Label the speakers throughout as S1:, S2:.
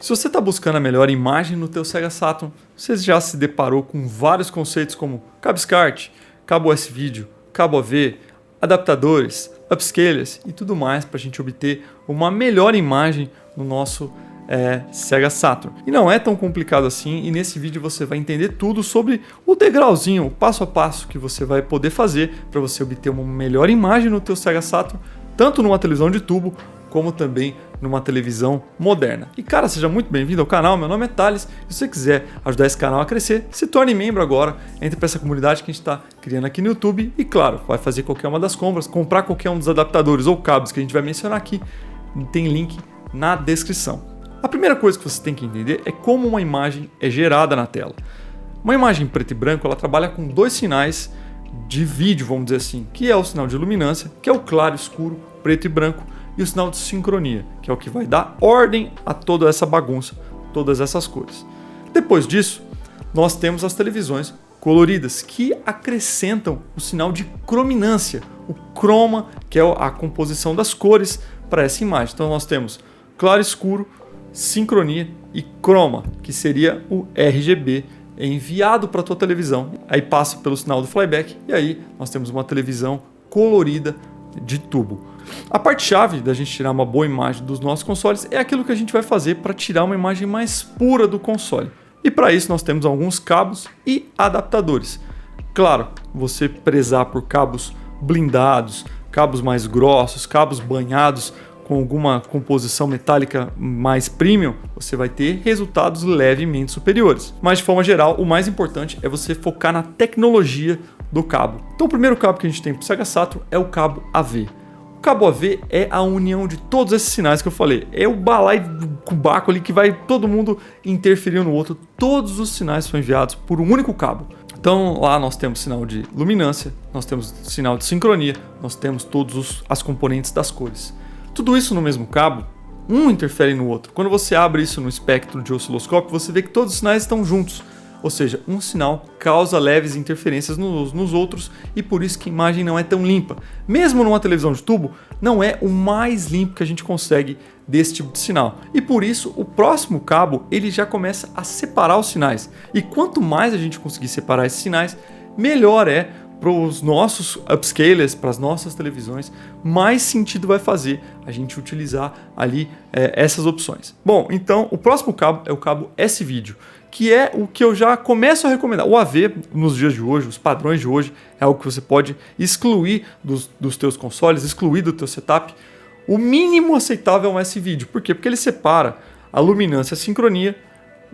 S1: Se você está buscando a melhor imagem no teu Sega Saturn, você já se deparou com vários conceitos como cabo SCART, cabo S-Video, cabo AV, adaptadores, upscalers e tudo mais para a gente obter uma melhor imagem no nosso Sega Saturn. E não é tão complicado assim, e nesse vídeo você vai entender tudo sobre o degrauzinho, o passo a passo que você vai poder fazer para você obter uma melhor imagem no teu Sega Saturn, tanto numa televisão de tubo como também numa televisão moderna. E cara, seja muito bem-vindo ao canal, meu nome é Thales, e se você quiser ajudar esse canal a crescer, se torne membro agora, entre para essa comunidade que a gente está criando aqui no YouTube e claro, vai fazer qualquer uma das compras, comprar qualquer um dos adaptadores ou cabos que a gente vai mencionar aqui, tem link na descrição. A primeira coisa que você tem que entender é como uma imagem é gerada na tela. Uma imagem preto e branco, ela trabalha com dois sinais de vídeo, vamos dizer assim, que é o sinal de luminância, que é o claro, escuro, preto e branco, e o sinal de sincronia, que é o que vai dar ordem a toda essa bagunça, todas essas cores. Depois disso, nós temos as televisões coloridas, que acrescentam o sinal de crominância, o chroma, que é a composição das cores para essa imagem. Então nós temos claro, escuro, sincronia e chroma, que seria o RGB enviado para a tua televisão. Aí passa pelo sinal do flyback e aí nós temos uma televisão colorida de tubo. A parte-chave da gente tirar uma boa imagem dos nossos consoles é aquilo que a gente vai fazer para tirar uma imagem mais pura do console. E para isso nós temos alguns cabos e adaptadores. Claro, você prezar por cabos blindados, cabos mais grossos, cabos banhados com alguma composição metálica mais premium, você vai ter resultados levemente superiores. Mas de forma geral, o mais importante é você focar na tecnologia do cabo. Então o primeiro cabo que a gente tem para o Sega Saturn é o cabo AV. O cabo AV é a união de todos esses sinais que eu falei. É o balaio ali que vai todo mundo interferir no outro. Todos os sinais são enviados por um único cabo. Então lá nós temos sinal de luminância, nós temos sinal de sincronia, nós temos todas as componentes das cores. Tudo isso no mesmo cabo, um interfere no outro. Quando você abre isso no espectro de osciloscópio, você vê que todos os sinais estão juntos. Ou seja, um sinal causa leves interferências nos outros e por isso que a imagem não é tão limpa. Mesmo numa televisão de tubo, não é o mais limpo que a gente consegue desse tipo de sinal. E por isso, o próximo cabo ele já começa a separar os sinais. E quanto mais a gente conseguir separar esses sinais, melhor é para os nossos upscalers, para as nossas televisões, mais sentido vai fazer a gente utilizar ali essas opções. Bom, então o próximo cabo é o cabo S-Video, que é o que eu já começo a recomendar. O AV, nos dias de hoje, os padrões de hoje, é algo que você pode excluir dos teus consoles, excluir do teu setup. O mínimo aceitável é um S-Video. Por quê? Porque ele separa a luminância e a sincronia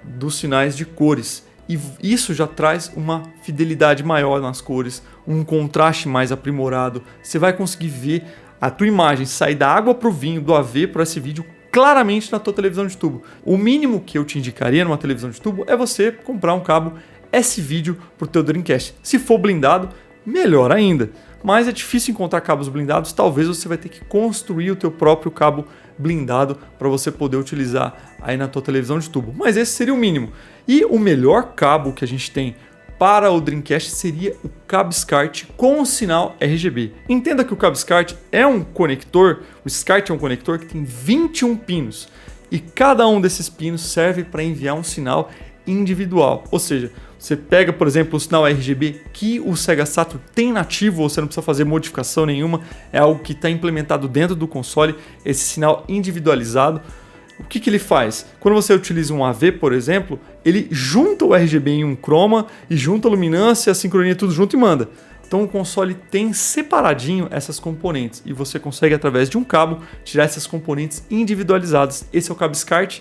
S1: dos sinais de cores. E isso já traz uma fidelidade maior nas cores, um contraste mais aprimorado. Você vai conseguir ver a tua imagem sair da água para o vinho, do AV para esse vídeo, claramente na tua televisão de tubo. O mínimo que eu te indicaria numa televisão de tubo é você comprar um cabo S-Video para o teu Dreamcast. Se for blindado, melhor ainda. Mas é difícil encontrar cabos blindados, talvez você vai ter que construir o teu próprio cabo blindado para você poder utilizar aí na tua televisão de tubo. Mas esse seria o mínimo. E o melhor cabo que a gente tem para o Dreamcast seria o cabo SCART com o sinal RGB. Entenda que o cabo SCART é um conector, o SCART é um conector que tem 21 pinos e cada um desses pinos serve para enviar um sinal individual. Ou seja, você pega, por exemplo, o sinal RGB que o Sega Saturn tem nativo, você não precisa fazer modificação nenhuma, é algo que está implementado dentro do console, esse sinal individualizado. O que ele faz? Quando você utiliza um AV, por exemplo, ele junta o RGB em um chroma e junta a luminância, a sincronia, tudo junto e manda. Então o console tem separadinho essas componentes e você consegue, através de um cabo, tirar essas componentes individualizadas. Esse é o cabo SCART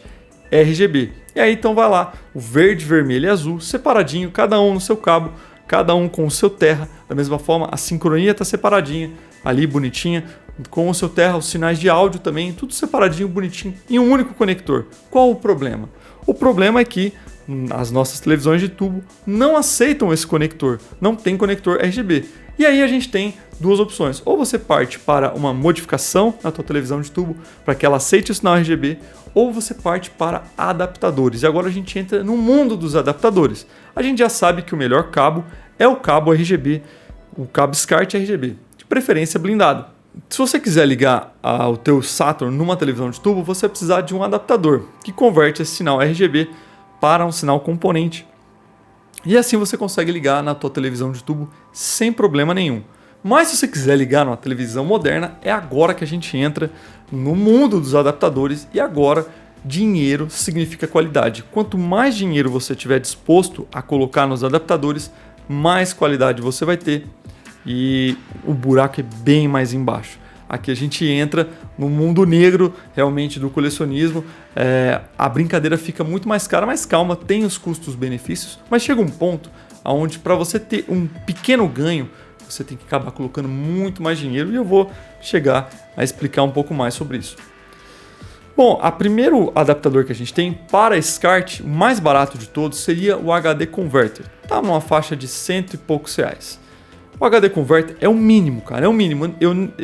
S1: RGB. E aí então vai lá, o verde, vermelho e azul, separadinho, cada um no seu cabo, cada um com o seu terra. Da mesma forma, a sincronia está separadinha, ali bonitinha, com o seu terra, os sinais de áudio também, tudo separadinho, bonitinho, em um único conector. Qual o problema? O problema é que as nossas televisões de tubo não aceitam esse conector, não tem conector RGB. E aí a gente tem duas opções, ou você parte para uma modificação na tua televisão de tubo para que ela aceite o sinal RGB, ou você parte para adaptadores. E agora a gente entra no mundo dos adaptadores. A gente já sabe que o melhor cabo é o cabo RGB, o cabo SCART RGB, de preferência blindado. Se você quiser ligar o teu Saturn numa televisão de tubo, você vai precisar de um adaptador que converte esse sinal RGB para um sinal componente. E assim você consegue ligar na tua televisão de tubo sem problema nenhum. Mas se você quiser ligar numa televisão moderna, é agora que a gente entra no mundo dos adaptadores e agora dinheiro significa qualidade. Quanto mais dinheiro você tiver disposto a colocar nos adaptadores, mais qualidade você vai ter e o buraco é bem mais embaixo. Aqui a gente entra no mundo negro realmente do colecionismo. A brincadeira fica muito mais cara, mas calma, tem os custos-benefícios, mas chega um ponto onde para você ter um pequeno ganho, você tem que acabar colocando muito mais dinheiro e eu vou chegar a explicar um pouco mais sobre isso. Bom, o primeiro adaptador que a gente tem para SCART, o mais barato de todos, seria o HD Converter. Tá numa faixa de R$100 e poucos. O HD Converter é o mínimo, cara, é o mínimo.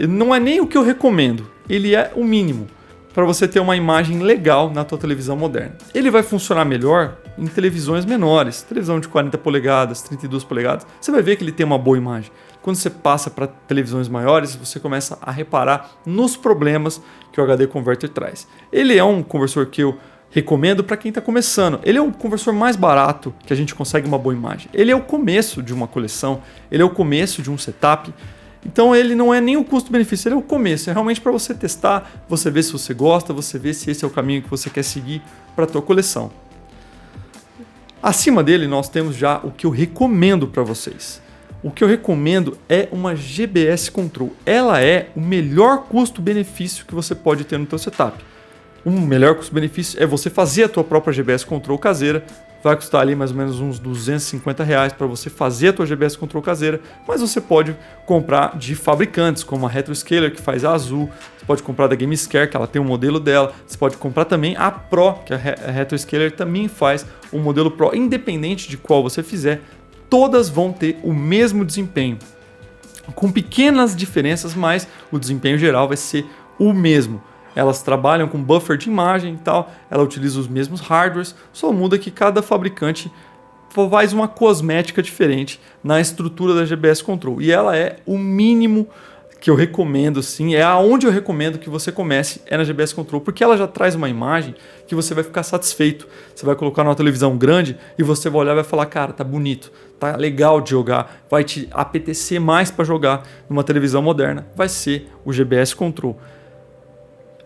S1: Não é nem o que eu recomendo, ele é o mínimo para você ter uma imagem legal na tua televisão moderna. Ele vai funcionar melhor em televisões menores, televisão de 40 polegadas, 32 polegadas, você vai ver que ele tem uma boa imagem. Quando você passa para televisões maiores, você começa a reparar nos problemas que o HD Converter traz. Ele é um conversor que eu recomendo para quem está começando. Ele é o conversor mais barato que a gente consegue uma boa imagem. Ele é o começo de uma coleção, ele é o começo de um setup. Então ele não é nem o custo-benefício, ele é o começo. É realmente para você testar, você ver se você gosta, você ver se esse é o caminho que você quer seguir para a tua coleção. Acima dele nós temos já o que eu recomendo para vocês. O que eu recomendo é uma GBS Control. Ela é o melhor custo-benefício que você pode ter no teu setup. O melhor custo-benefício é você fazer a tua própria GBS Control caseira. Vai custar ali mais ou menos uns R$250 para você fazer a tua GBS Control caseira, mas você pode comprar de fabricantes, como a Retroscaler, que faz a azul, você pode comprar da GameScare, que ela tem um modelo dela, você pode comprar também a Pro, que a Retroscaler também faz um modelo Pro, independente de qual você fizer, todas vão ter o mesmo desempenho, com pequenas diferenças, mas o desempenho geral vai ser o mesmo. Elas trabalham com buffer de imagem e tal, ela utiliza os mesmos hardwares, só muda que cada fabricante faz uma cosmética diferente na estrutura da GBS Control. E ela é o mínimo que eu recomendo, sim, é aonde eu recomendo que você comece, é na GBS Control, porque ela já traz uma imagem que você vai ficar satisfeito. Você vai colocar numa televisão grande e você vai olhar e vai falar, cara, tá bonito, tá legal de jogar, vai te apetecer mais para jogar numa televisão moderna, vai ser o GBS Control.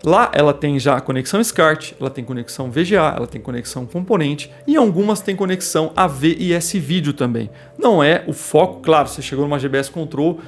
S1: Lá ela tem já conexão SCART, ela tem conexão VGA, ela tem conexão componente e algumas tem conexão AV e S-Video também. Não é o foco, claro, você chegou numa GBS Control,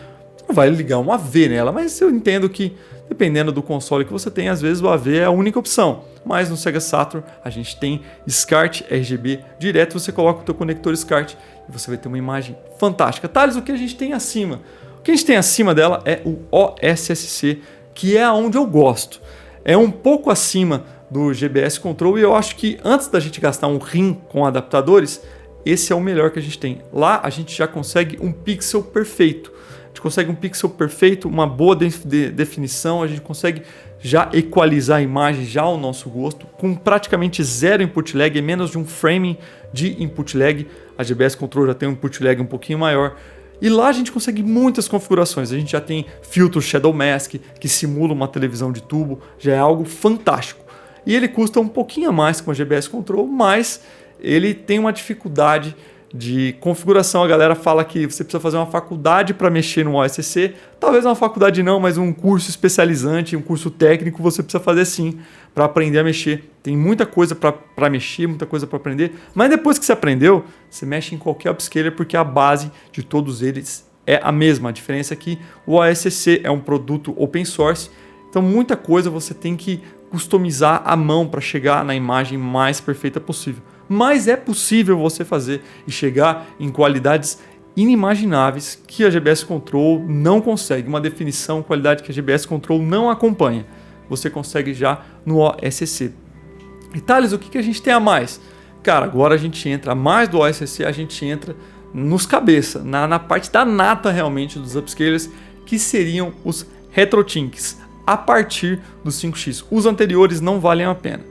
S1: não vai ligar um AV nela, mas eu entendo que dependendo do console que você tem, às vezes o AV é a única opção. Mas no Sega Saturn a gente tem SCART RGB direto, você coloca o teu conector SCART e você vai ter uma imagem fantástica. Thales, o que a gente tem acima? O que a gente tem acima dela é o OSSC, que é aonde eu gosto. É um pouco acima do GBS Control e eu acho que antes da gente gastar um rim com adaptadores, esse é o melhor que a gente tem. Lá a gente já consegue um pixel perfeito. A gente consegue um pixel perfeito, uma boa definição, a gente consegue já equalizar a imagem já ao nosso gosto, com praticamente zero input lag, menos de um frame de input lag. A GBS Control já tem um input lag um pouquinho maior. E lá a gente consegue muitas configurações. A gente já tem filtro Shadow Mask, que simula uma televisão de tubo, já é algo fantástico. E ele custa um pouquinho a mais que uma GBS Control, mas ele tem uma dificuldade de configuração. A galera fala que você precisa fazer uma faculdade para mexer no OSSC. Talvez uma faculdade não, mas um curso especializante, um curso técnico você precisa fazer sim, para aprender a mexer. Tem muita coisa para mexer, muita coisa para aprender, mas depois que você aprendeu, você mexe em qualquer upscaler porque a base de todos eles é a mesma. A diferença é que o OSSC é um produto open source, então muita coisa você tem que customizar à mão para chegar na imagem mais perfeita possível. Mas é possível você fazer e chegar em qualidades inimagináveis que a GBS Control não consegue. Uma definição, qualidade que a GBS Control não acompanha. Você consegue já no OSSC. E Thales, o que a gente tem a mais? Cara, agora a gente entra, a mais do OSSC, a gente entra nos cabeça, na parte da nata realmente dos upscalers, que seriam os RetroThinks, a partir do 5X. Os anteriores não valem a pena.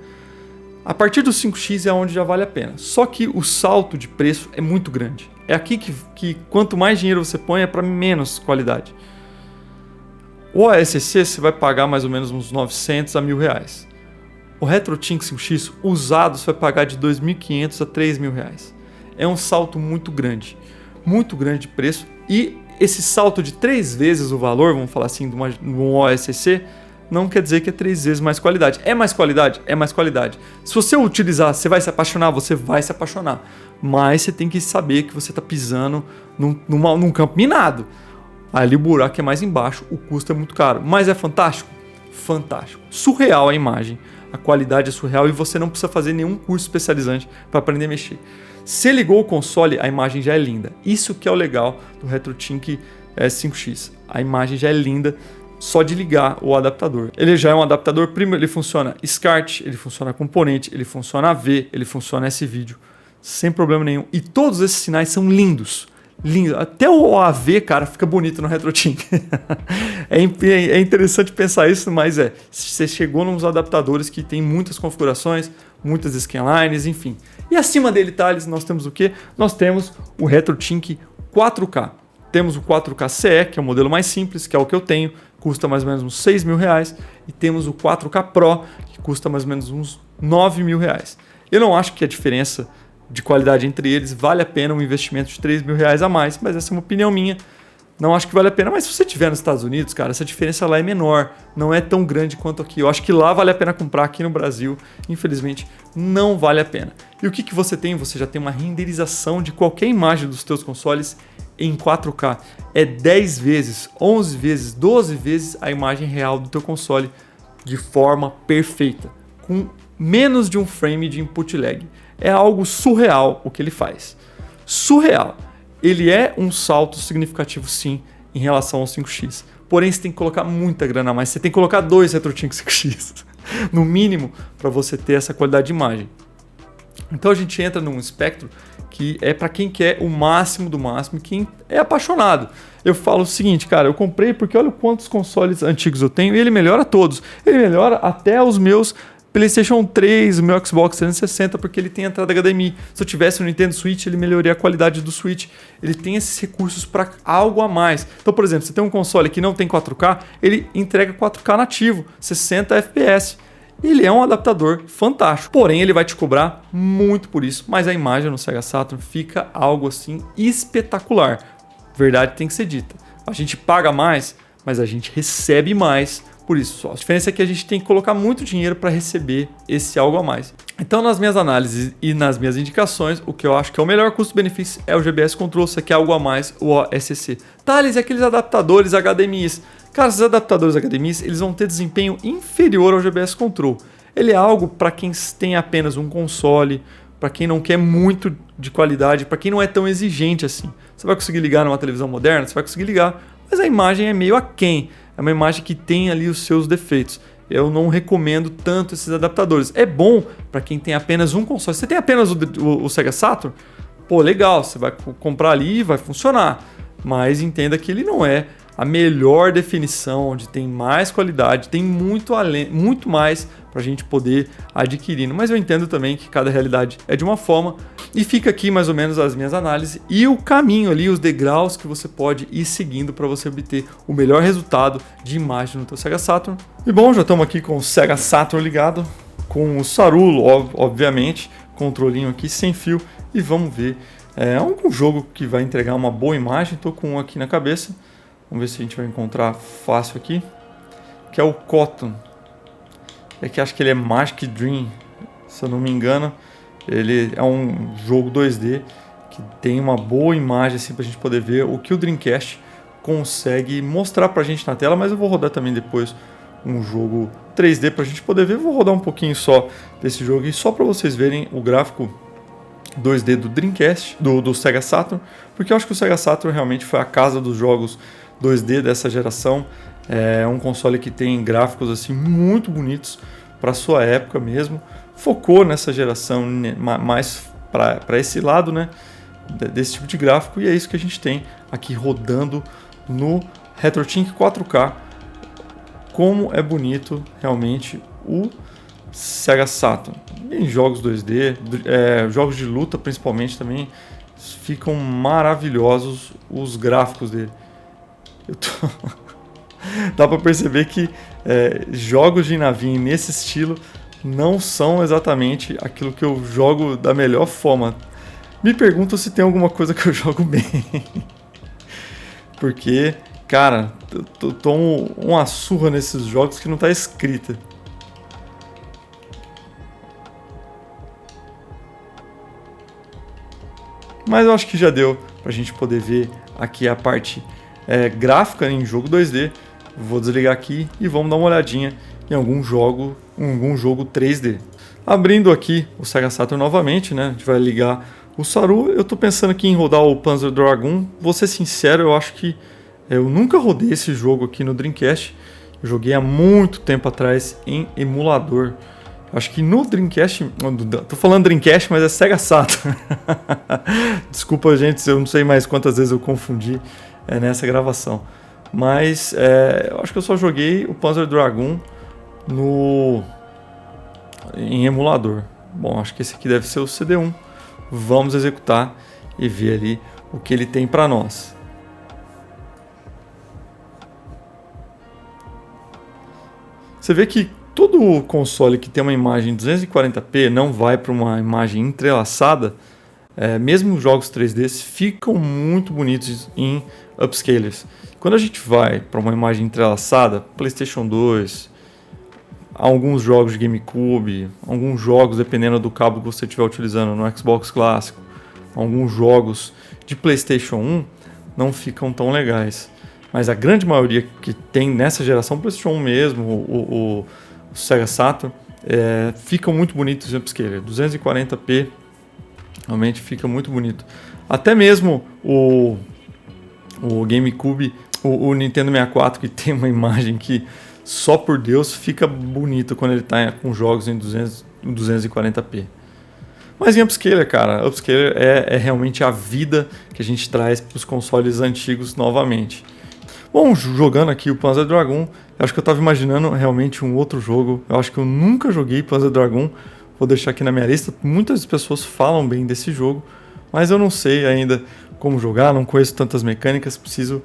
S1: A partir do 5X é onde já vale a pena. Só que o salto de preço é muito grande. É aqui que quanto mais dinheiro você põe, é para menos qualidade. O ASC você vai pagar mais ou menos uns 900 a R$1.000. O RetroTink 5X usado você vai pagar de R$2.500 a R$3.000. É um salto muito grande de preço, e esse salto de 3 vezes o valor, vamos falar assim, de um OSC, não quer dizer que é 3 vezes mais qualidade. É mais qualidade? É mais qualidade. Se você utilizar, você vai se apaixonar? Você vai se apaixonar. Mas você tem que saber que você está pisando num campo minado. Ali o buraco é mais embaixo, o custo é muito caro. Mas é fantástico? Fantástico. Surreal a imagem. A qualidade é surreal e você não precisa fazer nenhum curso especializante para aprender a mexer. Se ligou o console, a imagem já é linda. Isso que é o legal do RetroTink 5X. A imagem já é linda só de ligar o adaptador. Ele já é um adaptador primeiro, ele funciona SCART, ele funciona componente, ele funciona AV, ele funciona S-Vídeo, sem problema nenhum. E todos esses sinais são lindos. Lindo. Até o AV, cara, fica bonito no RetroTink. É interessante pensar isso, mas você chegou nos adaptadores que tem muitas configurações, muitas scanlines, enfim. E acima dele, Thales, nós temos o quê? Nós temos o RetroTink 4K. Temos o 4K CE, que é o modelo mais simples, que é o que eu tenho, custa mais ou menos uns R$6.000. E temos o 4K Pro, que custa mais ou menos uns R$9.000. Eu não acho que a diferença de qualidade entre eles vale a pena um investimento de R$3.000 a mais, mas essa é uma opinião minha. Não acho que vale a pena, mas se você estiver nos Estados Unidos, cara, essa diferença lá é menor, não é tão grande quanto aqui. Eu acho que lá vale a pena comprar, aqui no Brasil, infelizmente, não vale a pena. E o que você tem? Você já tem uma renderização de qualquer imagem dos teus consoles em 4K. É 10 vezes, 11 vezes, 12 vezes a imagem real do teu console de forma perfeita, com menos de um frame de input lag. É algo surreal o que ele faz. Surreal. Ele é um salto significativo, sim, em relação ao 5X. Porém, você tem que colocar muita grana a mais. Você tem que colocar 2 RetroTink 5X, no mínimo, para você ter essa qualidade de imagem. Então a gente entra num espectro que é para quem quer o máximo do máximo, quem é apaixonado. Eu falo o seguinte, cara, eu comprei porque olha quantos consoles antigos eu tenho e ele melhora todos. Ele melhora até os meus PlayStation 3, o meu Xbox 360, porque ele tem entrada HDMI. Se eu tivesse um Nintendo Switch, ele melhoraria a qualidade do Switch. Ele tem esses recursos para algo a mais. Então, por exemplo, você tem um console que não tem 4K, ele entrega 4K nativo, 60 FPS. Ele é um adaptador fantástico, porém ele vai te cobrar muito por isso, mas a imagem no Sega Saturn fica algo assim espetacular. Verdade tem que ser dita. A gente paga mais, mas a gente recebe mais por isso só. A diferença é que a gente tem que colocar muito dinheiro para receber esse algo a mais. Então, nas minhas análises e nas minhas indicações, o que eu acho que é o melhor custo-benefício é o GBS Control, se quer algo a mais, o OSC. Thales, e aqueles adaptadores HDMIs? Cara, esses adaptadores HDMIs, eles vão ter desempenho inferior ao GBS Control. Ele é algo para quem tem apenas um console, para quem não quer muito de qualidade, para quem não é tão exigente assim. Você vai conseguir ligar numa televisão moderna? Você vai conseguir ligar, mas a imagem é meio aquém. É uma imagem que tem ali os seus defeitos. Eu não recomendo tanto esses adaptadores. É bom para quem tem apenas um console. Você tem apenas o Sega Saturn? Pô, legal, você vai comprar ali e vai funcionar. Mas entenda que ele não é a melhor definição, onde tem mais qualidade, tem muito mais para a gente poder adquirir. Mas eu entendo também que cada realidade é de uma forma. E fica aqui mais ou menos as minhas análises e o caminho ali, os degraus que você pode ir seguindo para você obter o melhor resultado de imagem no teu Sega Saturn. E bom, já estamos aqui com o Sega Saturn ligado, com o Sarulo, obviamente, controlinho aqui sem fio, e vamos ver. É um jogo que vai entregar uma boa imagem, estou com um aqui na cabeça. Vamos ver se a gente vai encontrar fácil aqui, que é o Cotton. É que acho que ele é Magic Dream, se eu não me engano. Ele é um jogo 2D que tem uma boa imagem assim, para a gente poder ver o que o Dreamcast consegue mostrar para a gente na tela, mas eu vou rodar também depois um jogo 3D para a gente poder ver. Eu vou rodar um pouquinho só desse jogo e só para vocês verem o gráfico 2D do Dreamcast, do Sega Saturn, porque eu acho que o Sega Saturn realmente foi a casa dos jogos 2D dessa geração. É um console que tem gráficos assim muito bonitos para sua época mesmo. Focou nessa geração mais para esse lado, né, desse tipo de gráfico, e é isso que a gente tem aqui rodando no RetroTink 4K. Como é bonito realmente o Sega Saturn. Em jogos 2D, jogos de luta principalmente também, ficam maravilhosos os gráficos dele. Dá para perceber que jogos de navinha nesse estilo não são exatamente aquilo que eu jogo da melhor forma. Me pergunto se tem alguma coisa que eu jogo bem. Porque, cara, eu tomo uma surra nesses jogos que não tá escrita. Mas eu acho que já deu pra gente poder ver aqui a parte gráfica em jogo 2D. Vou desligar aqui e vamos dar uma olhadinha em algum jogo 3D. Abrindo aqui o Sega Saturn novamente, né? A gente vai ligar o Saru. Eu tô pensando aqui em rodar o Panzer Dragoon. Vou ser sincero, eu acho que eu nunca rodei esse jogo aqui no Dreamcast. Eu joguei há muito tempo atrás em emulador. Acho que no Dreamcast... Tô falando Dreamcast, mas é Sega Saturn. Desculpa, gente, eu não sei mais quantas vezes eu confundi nessa gravação. Mas eu acho que eu só joguei o Panzer Dragoon em emulador. Bom, acho que esse aqui deve ser o CD1. Vamos executar e ver ali o que ele tem para nós. Você vê que todo console que tem uma imagem 240p não vai para uma imagem entrelaçada. Mesmo jogos 3D ficam muito bonitos em upscalers. Quando a gente vai para uma imagem entrelaçada, PlayStation 2, alguns jogos de GameCube, alguns jogos dependendo do cabo que você estiver utilizando no Xbox clássico, alguns jogos de PlayStation 1 não ficam tão legais. Mas a grande maioria que tem nessa geração, PlayStation 1 mesmo, o Sega Saturn, ficam muito bonitos em upscaler. 240p realmente fica muito bonito. Até mesmo o GameCube, o Nintendo 64, que tem uma imagem que só por Deus fica bonito quando ele está com jogos em 240p. Mas em upscaler, cara, upscaler é realmente a vida que a gente traz para os consoles antigos novamente. Bom, jogando aqui o Panzer Dragoon, eu acho que eu estava imaginando realmente um outro jogo. Eu acho que eu nunca joguei Panzer Dragoon. Vou deixar aqui na minha lista. Muitas pessoas falam bem desse jogo, mas eu não sei ainda como jogar, não conheço tantas mecânicas, preciso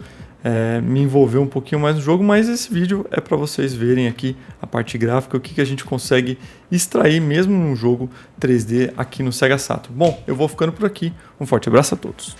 S1: me envolver um pouquinho mais no jogo, mas esse vídeo é para vocês verem aqui a parte gráfica, o que a gente consegue extrair mesmo num jogo 3D aqui no Sega Saturn. Bom, eu vou ficando por aqui. Um forte abraço a todos.